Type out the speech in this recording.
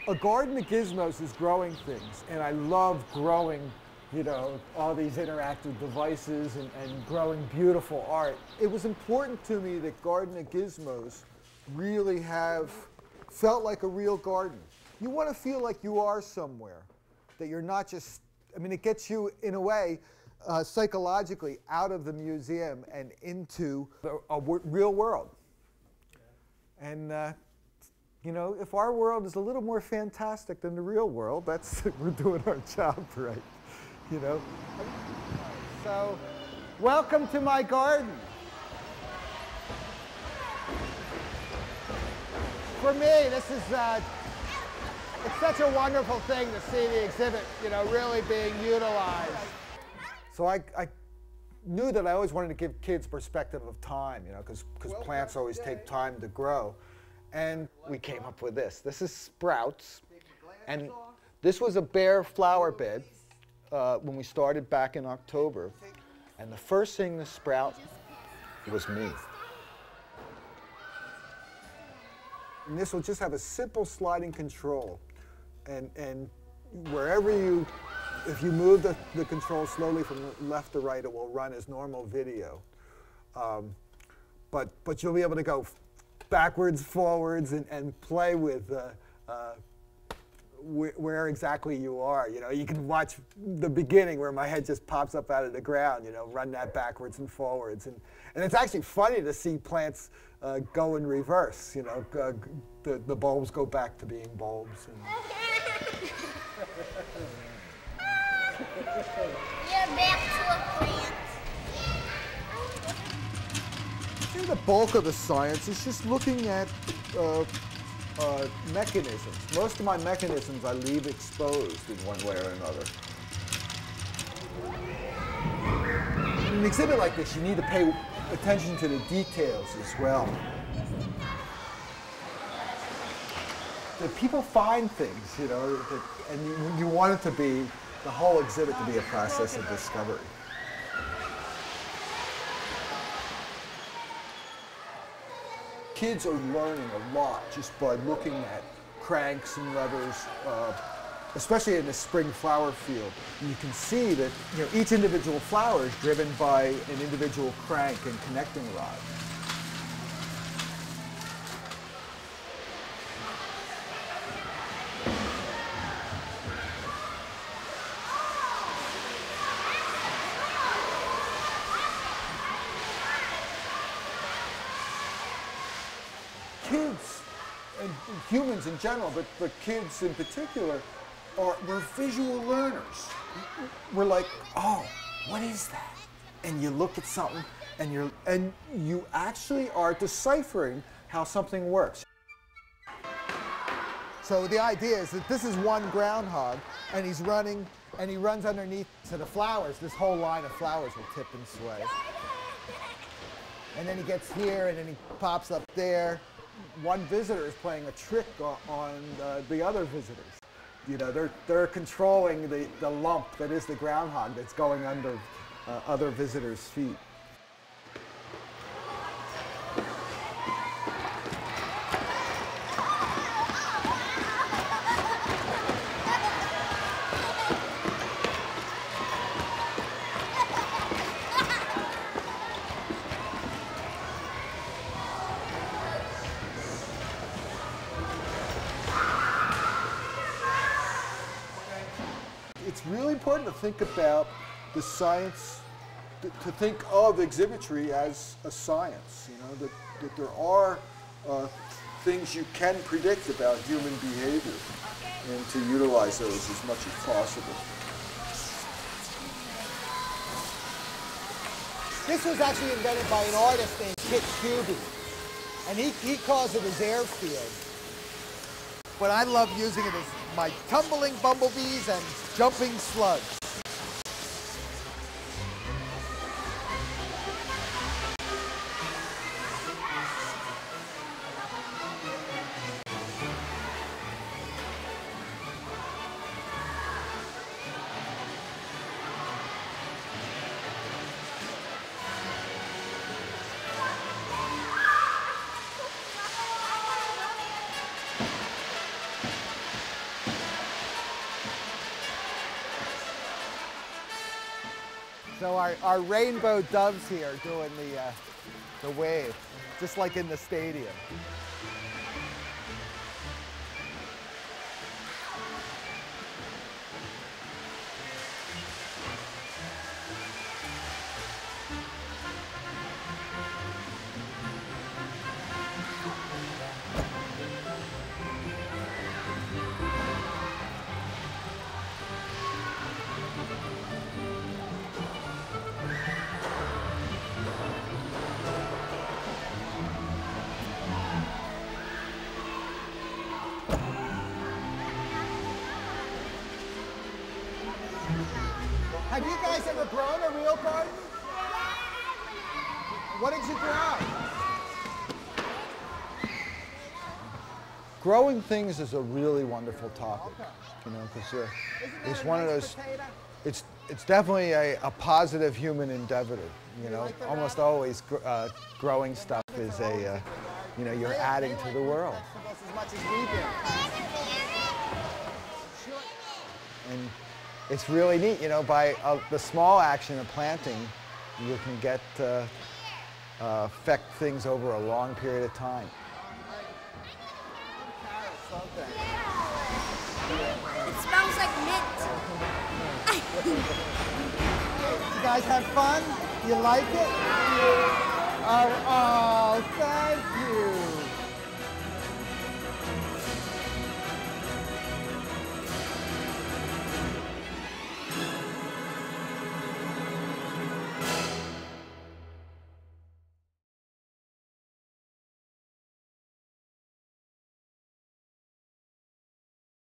A Garden of Gizmos is growing things, and I love growing, you know, all these interactive devices and growing beautiful art. It was important to me that Garden of Gizmos really felt like a real garden. You want to feel like you are somewhere, that you're not just, I mean, it gets you, in a way, psychologically out of the museum and into a real world. And you know, if our world is a little more fantastic than the real world, that's we're doing our job right, you know. So, welcome to my garden. For me, this is it's such a wonderful thing to see the exhibit, you know, really being utilized. So I knew that I always wanted to give kids perspective of time, you know, because plants always take time to grow. And we came up with this. This is sprouts. And this was a bare flower bed when we started back in October. And the first thing to sprout was me. And this will just have a simple sliding control. And wherever if you move the control slowly from left to right, it will run as normal video. But you'll be able to go backwards, forwards, and play with where exactly you are. You know, you can watch the beginning where my head just pops up out of the ground. You know, run that backwards and forwards, and it's actually funny to see plants go in reverse. You know, the bulbs go back to being bulbs. You're back to a plant. The bulk of the science is just looking at mechanisms. Most of my mechanisms I leave exposed in one way or another. In an exhibit like this, you need to pay attention to the details as well. That people find things, you know, and you want it to be, the whole exhibit to be a process of discovery. Kids are learning a lot just by looking at cranks and levers, especially in the spring flower field. And you can see that, you know, each individual flower is driven by an individual crank and connecting rod. Kids, and humans in general, but kids in particular, we're visual learners. We're like, oh, what is that? And you look at something, and you actually are deciphering how something works. So the idea is that this is one groundhog, and he's running, and he runs underneath to the flowers. This whole line of flowers will tip and sway. And then he gets here, and then he pops up there. One visitor is playing a trick on the other visitors. You know, they're controlling the lump that is the groundhog that's going under other visitors' feet. It's really important to think about the science, to think of exhibitry as a science, you know, that there are things you can predict about human behavior and to utilize those as much as possible. This was actually invented by an artist named Kit Cuby, and he calls it his airfield. But I love using it as my tumbling bumblebees and jumping slugs. So our rainbow doves here doing the wave, just like in the stadium. Have you guys ever grown a real garden? What did you grow? Growing things is a really wonderful topic, you know, because it's one of those. It's definitely a positive human endeavor, you know. Almost always growing stuff is you know, you're adding to the world. As much as we do. And it's really neat, you know, by the small action of planting, you can get affect things over a long period of time. It smells like mint. You guys have fun? You like it? Oh, thank you.